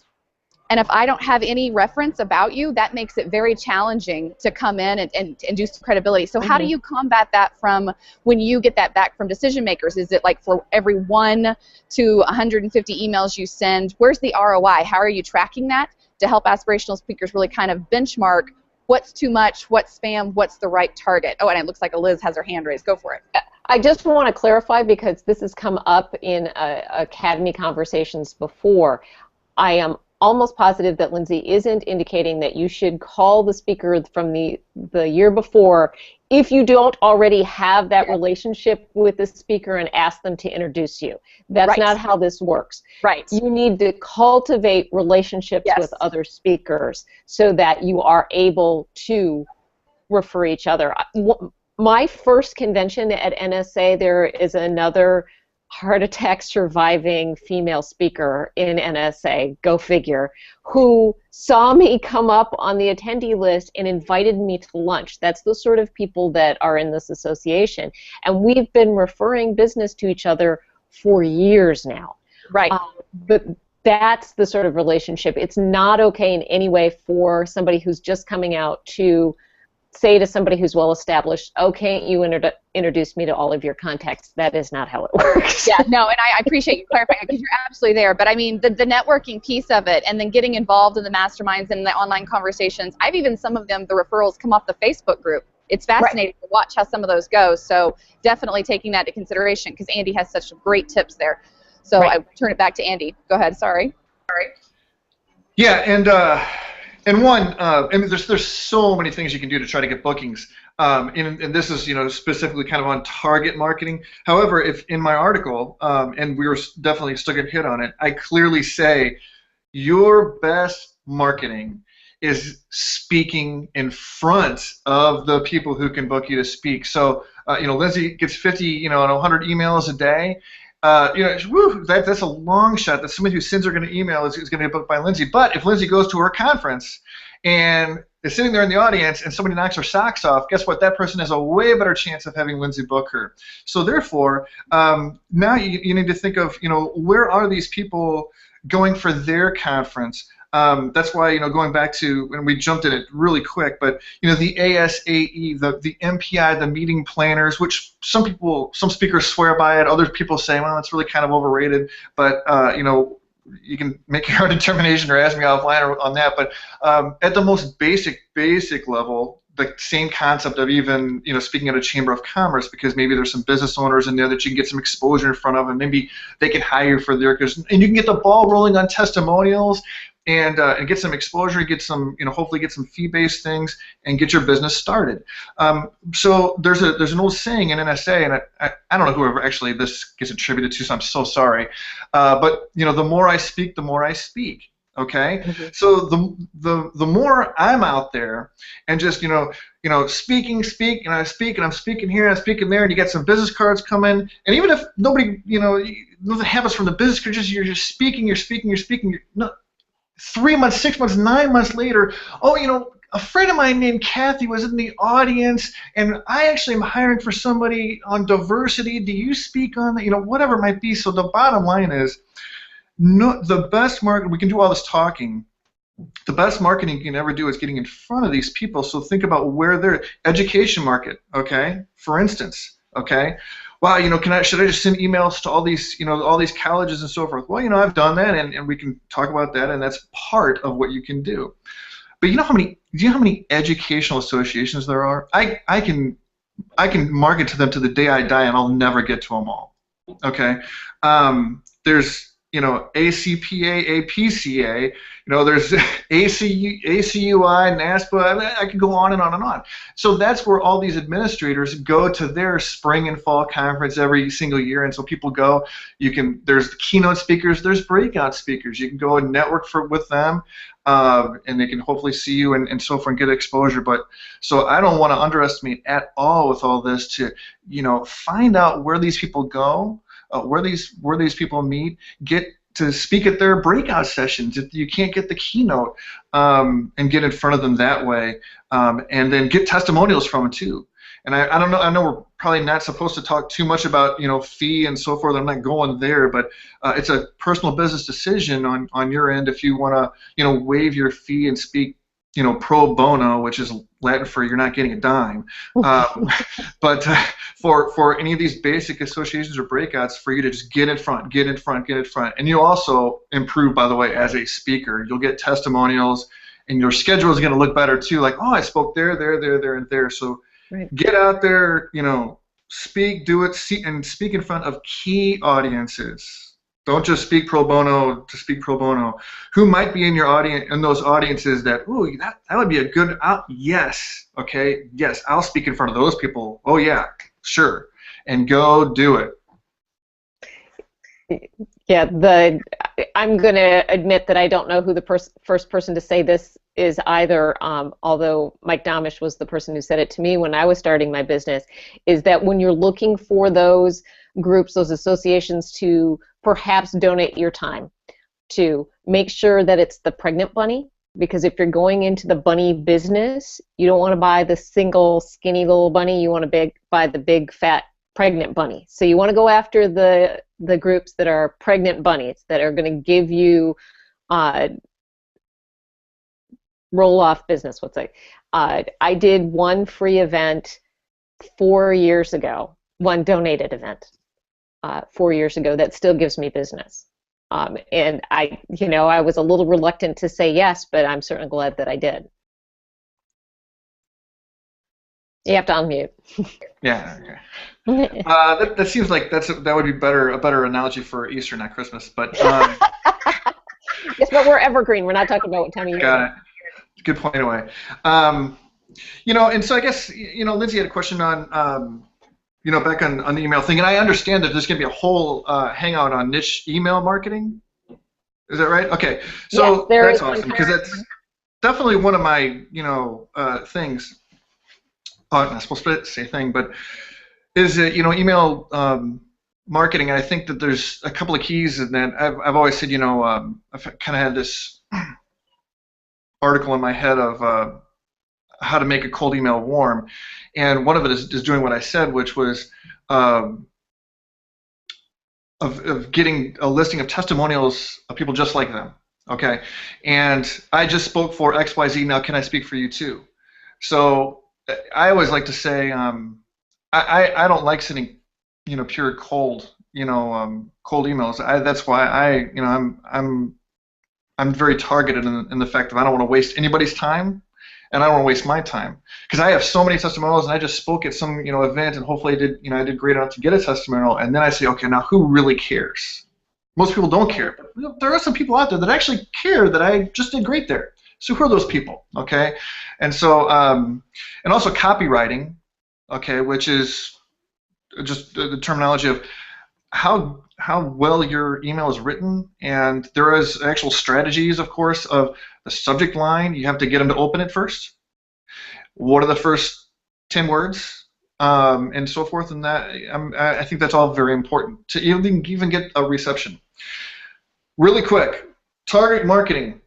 And if I don't have any reference about you, that makes it very challenging to come in and do some credibility. So how do you combat that from when you get that back from decision makers? Is it like for every 1 to 150 emails you send, where's the ROI? How are you tracking that to help aspirational speakers really kind of benchmark what's too much, what's spam, what's the right target? Oh, and it looks like Liz has her hand raised. Go for it. I just want to clarify, because this has come up in Academy conversations before. I am almost positive that Lindsay isn't indicating that you should call the speaker from the year before if you don't already have that relationship with the speaker and ask them to introduce you. That's not how this works. Right. You need to cultivate relationships with other speakers so that you are able to refer each other. My first convention at NSA, there is another heart attack surviving female speaker in NSA, go figure, who saw me come up on the attendee list and invited me to lunch. That's the sort of people that are in this association. And we've been referring business to each other for years now. Right. But that's the sort of relationship. It's not okay in any way for somebody who's just coming out to say to somebody who's well established, oh, can't you introduce me to all of your contacts? That is not how it works. Yeah, no, and I appreciate you clarifying because you're absolutely there. But I mean, the networking piece of it, and then getting involved in the masterminds and the online conversations. I've even some of them, the referrals come off the Facebook group. It's fascinating to watch how some of those go. So definitely taking that into consideration, because Andy has such great tips there. So I turn it back to Andy. Go ahead. Sorry. Yeah, and one, I mean, there's so many things you can do to try to get bookings, and this is specifically kind of on target marketing. However, if in my article, and we were definitely still getting hit on it, I clearly say your best marketing is speaking in front of the people who can book you to speak. So Lindsay gets 50, and 100 emails a day. That's a long shot that somebody who sends her an email is going to get booked by Lindsay. But if Lindsay goes to her conference and is sitting there in the audience and somebody knocks her socks off, guess what? That person has a way better chance of having Lindsay book her. So therefore, now you need to think of, where are these people going for their conference? That's why, going back to, and we jumped in it really quick, but, the ASAE, the MPI, the meeting planners, which some speakers swear by it, other people say, well, it's really kind of overrated, but, you can make your own determination or ask me offline on that. But at the most basic level, the same concept of even speaking at a chamber of commerce, because maybe there's some business owners in there that you can get some exposure in front of, and maybe they can hire you for their, and you can get the ball rolling on testimonials. And get some exposure, get some, hopefully get some fee-based things, and get your business started. So there's an old saying in NSA, and I don't know whoever actually this gets attributed to, so I'm so sorry. But the more I speak, the more I speak. Okay. Mm-hmm. So the more I'm out there and just speaking, and I speak, and I'm speaking here, and I'm speaking there, and you get some business cards coming, and even if nobody nothing happens from the business cards, you're just speaking, no. 3 months, 6 months, 9 months later, a friend of mine named Kathy was in the audience, and I actually am hiring for somebody on diversity. Do you speak on that? Whatever it might be. So the bottom line is, the best market, we can do all this talking. The best marketing you can ever do is getting in front of these people. So think about where their education market, okay? For instance, okay? Wow, should I just send emails to all these colleges and so forth? Well, I've done that, and we can talk about that, and that's part of what you can do. But do you know how many educational associations there are? I can market to them to the day I die, and I'll never get to them all. Okay, there's ACPA, APCA, there's ACUI, NASPA, I could go on and on and on. So that's where all these administrators go to their spring and fall conference every single year, and so people go, there's keynote speakers, there's breakout speakers, you can go and network with them, and they can hopefully see you and so forth and get exposure. But so I don't want to underestimate at all with all this to, find out where these people go, where these people meet, get to speak at their breakout sessions if you can't get the keynote, and get in front of them that way, and then get testimonials from them too. And I don't know, I know we're probably not supposed to talk too much about fee and so forth. I'm not going there, but it's a personal business decision on your end if you want to waive your fee and speak pro bono, which is Latin for you're not getting a dime. But for any of these basic associations or breakouts, for you to just get in front. And you'll also improve, by the way, as a speaker. You'll get testimonials, and your schedule is going to look better too. Like, oh, I spoke there, and there. So right. Get out there, speak, do it, and speak in front of key audiences. Don't just speak pro bono to speak pro bono. Who might be in your audience, in those audiences that, ooh, that would be a good, yes, okay, yes, I'll speak in front of those people. Oh yeah, sure, and go do it. Yeah, I'm going to admit that I don't know who the first person to say this is either, although Mike Domish was the person who said it to me when I was starting my business, is that when you're looking for those groups, those associations to perhaps donate your time, to make sure that it's the pregnant bunny, because if you're going into the bunny business, you don't want to buy the single skinny little bunny, you want to buy the big fat pregnant bunny. So you want to go after the groups that are pregnant bunnies that are going to give you roll-off business. I did one free event 4 years ago, one donated event 4 years ago that still gives me business. And I was a little reluctant to say yes, but I'm certainly glad that I did. You have to unmute. Yeah. Okay. That seems like that would be a better analogy for Easter, not Christmas. But yes, but we're evergreen. We're not talking about what time of year. Got it. Good point away. And so I guess Lindsay had a question on back on the email thing, and I understand that there's going to be a whole hangout on niche email marketing. Is that right? Okay. So yes, that's awesome, because that's definitely one of my things. I'm not supposed to say thing, but is it email marketing? And I think that there's a couple of keys in that. I've always said I've kind of had this article in my head of how to make a cold email warm, and one of it is doing what I said, which was of getting a listing of testimonials of people just like them. Okay, and I just spoke for XYZ. Now can I speak for you too? So I always like to say I don't like sending pure cold cold emails. That's why I'm very targeted in the fact that I don't want to waste anybody's time, and I don't want to waste my time, because I have so many testimonials, and I just spoke at some event, and hopefully I did great enough to get a testimonial, and then I say, okay, now who really cares? Most people don't care, but there are some people out there that actually care that I just did great there. So who are those people? Okay, and so and also copywriting, okay, which is just the terminology of how well your email is written, and there is actual strategies, of course, of the subject line. You have to get them to open it first. What are the first 10 words, and so forth, and that I think that's all very important to even get a reception. Really quick, target marketing.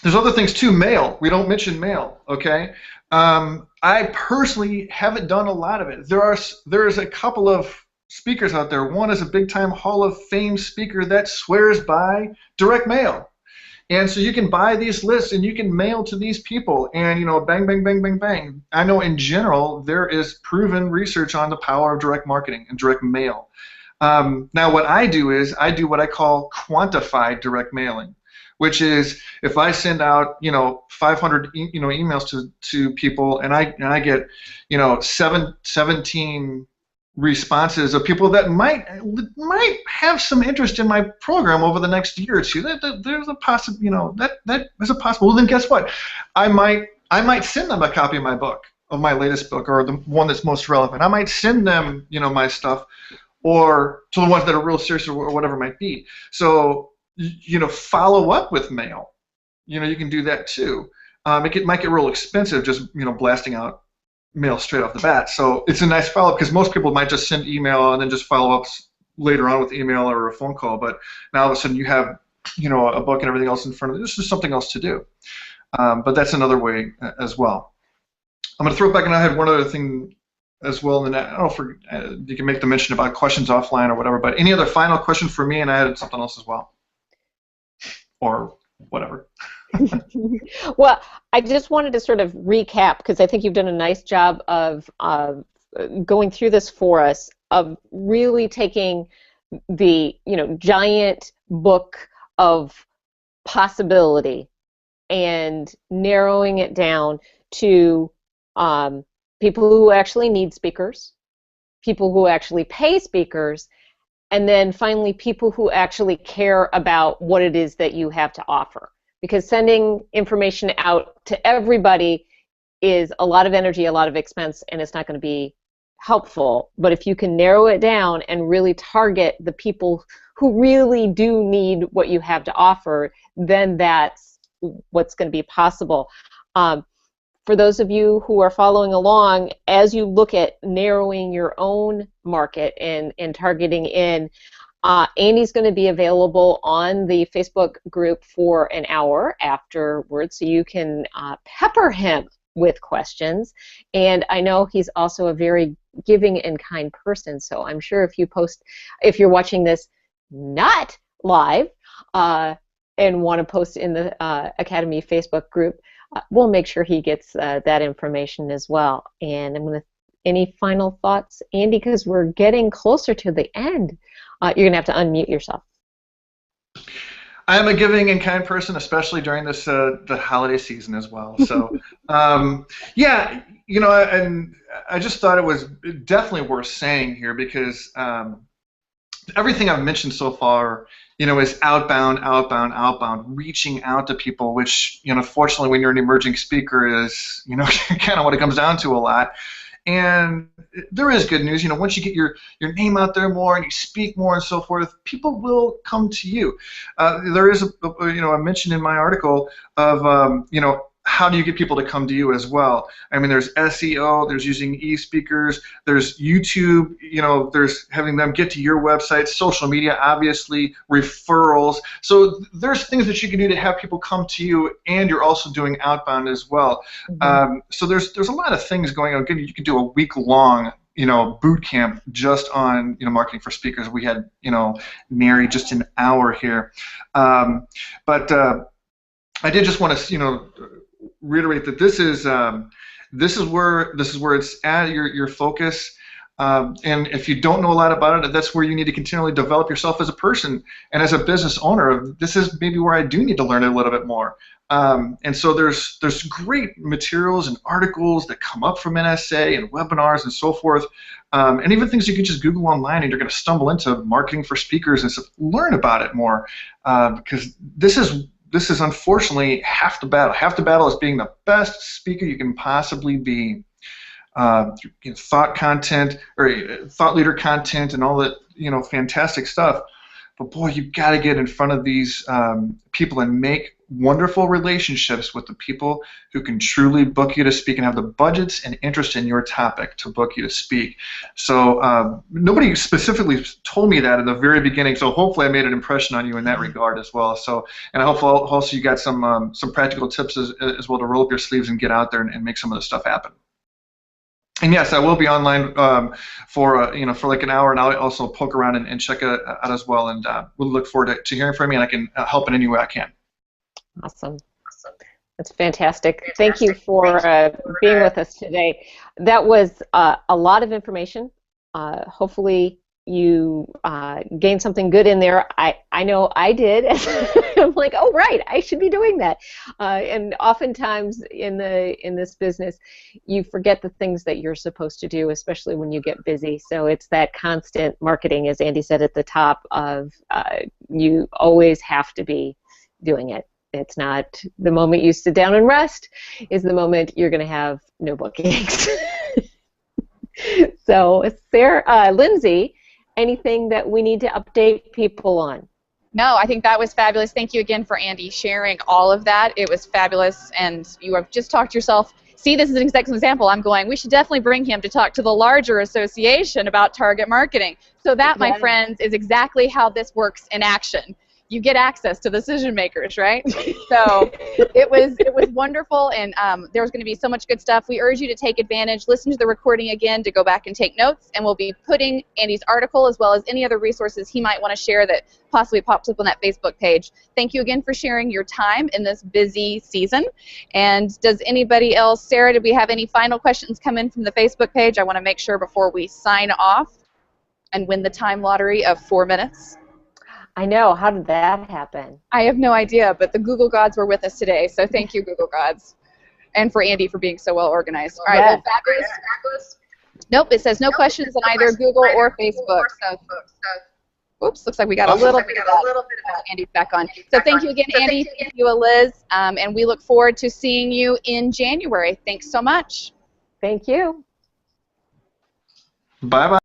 There's other things too. Mail. We don't mention mail. Okay. I personally haven't done a lot of it. There's a couple of speakers out there. One is a big-time Hall of Fame speaker that swears by direct mail, and so you can buy these lists and you can mail to these people, and bang, bang, bang, bang, bang. I know in general there is proven research on the power of direct marketing and direct mail. Now what I do is I do what I call quantified direct mailing, which is if I send out 500 emails to people, and I get 17 responses of people that might have some interest in my program over the next year or two. There's a possible, that is a possible. Well, then guess what? I might send them a copy of my book, of my latest book, or the one that's most relevant. I might send them my stuff, or to the ones that are real serious, or whatever it might be. So follow up with mail. You can do that too. It might get real expensive just blasting out mail straight off the bat. So it's a nice follow-up, because most people might just send email and then just follow up later on with email or a phone call. But now all of a sudden you have a book and everything else in front of you. This is something else to do. But that's another way as well. I'm going to throw it back, and I had one other thing as well. And I don't know if you can make the mention about questions offline or whatever. But any other final question for me? And I had something else as well, or whatever. Well, I just wanted to sort of recap, because I think you've done a nice job of going through this for us, of really taking the giant book of possibility and narrowing it down to people who actually need speakers, people who actually pay speakers, and then finally people who actually care about what it is that you have to offer. Because sending information out to everybody is a lot of energy, a lot of expense, and it's not going to be helpful. But if you can narrow it down and really target the people who really do need what you have to offer, then that's what's going to be possible. For those of you who are following along, as you look at narrowing your own market and targeting in, Andy's going to be available on the Facebook group for an hour afterwards, so you can pepper him with questions. And I know he's also a very giving and kind person, so I'm sure if you're watching this not live and want to post in the Academy Facebook group, we'll make sure he gets that information as well. And I'm going to, any final thoughts, Andy, because we're getting closer to the end. You're going to have to unmute yourself. I am a giving and kind person, especially during this the holiday season as well. So, yeah, and I just thought it was definitely worth saying here, because everything I've mentioned so far, is outbound, outbound, outbound, reaching out to people, which, fortunately, when you're an emerging speaker, is, kind of what it comes down to a lot. And there is good news. Once you get your name out there more and you speak more and so forth, people will come to you. There is a mention in my article of how do you get people to come to you as well? I mean, there's SEO, there's using e-speakers, there's YouTube, there's having them get to your website, social media, obviously, referrals. So there's things that you can do to have people come to you, and you're also doing outbound as well. Mm-hmm. So there's a lot of things going on. You could do a week-long boot camp just on marketing for speakers. We had Mary just an hour here, but I did just want to reiterate that this is where it's at, your focus. And if you don't know a lot about it, that's where you need to continually develop yourself as a person and as a business owner. This is maybe where I do need to learn a little bit more. And so there's great materials and articles that come up from NSA and webinars and so forth, and even things you can just Google online, and you're going to stumble into marketing for speakers and stuff. Learn about it more, because this is unfortunately half the battle. Half the battle is being the best speaker you can possibly be. Thought content or thought leader content and all that, fantastic stuff. But boy, you've got to get in front of these people and make wonderful relationships with the people who can truly book you to speak and have the budgets and interest in your topic to book you to speak. So nobody specifically told me that in the very beginning, so hopefully I made an impression on you in that regard as well. So, and I hope also you got some practical tips as well to roll up your sleeves and get out there and make some of this stuff happen. And yes, I will be online for like an hour, and I'll also poke around and check it out as well. And we'll look forward to hearing from you, and I can help in any way I can. Awesome. That's fantastic. Thank you for being with us today. That was a lot of information. Hopefully you gained something good in there. I know I did. I'm like, oh right, I should be doing that. And oftentimes in this business, you forget the things that you're supposed to do, especially when you get busy. So it's that constant marketing, as Andy said at the top, of you always have to be doing it. It's not the moment you sit down and rest is the moment you're going to have no bookings. So, Sarah, Lindsay, anything that we need to update people on? No, I think that was fabulous. Thank you again for Andy sharing all of that. It was fabulous, and you have just talked yourself. See, this is an exact example. I'm going, we should definitely bring him to talk to the larger association about target marketing. So that, my friends, is exactly how this works in action. You get access to the decision makers, right? So it was wonderful, and there was going to be so much good stuff. We urge you to take advantage, listen to the recording again to go back and take notes, and we'll be putting Andy's article as well as any other resources he might want to share that possibly pops up on that Facebook page. Thank you again for sharing your time in this busy season. And does anybody else, Sarah, did we have any final questions come in from the Facebook page? I want to make sure before we sign off and win the time lottery of 4 minutes. I know. How did that happen? I have no idea, but the Google gods were with us today, so thank you, Google gods. And for Andy for being so well organized. All right, well, fabulous. Nope, it says no questions on either Google or Facebook. So, oops, looks like we got a little bit of Andy's back on. So thank you again, Andy. Thank you, Liz. And we look forward to seeing you in January. Thanks so much. Thank you. Bye-bye.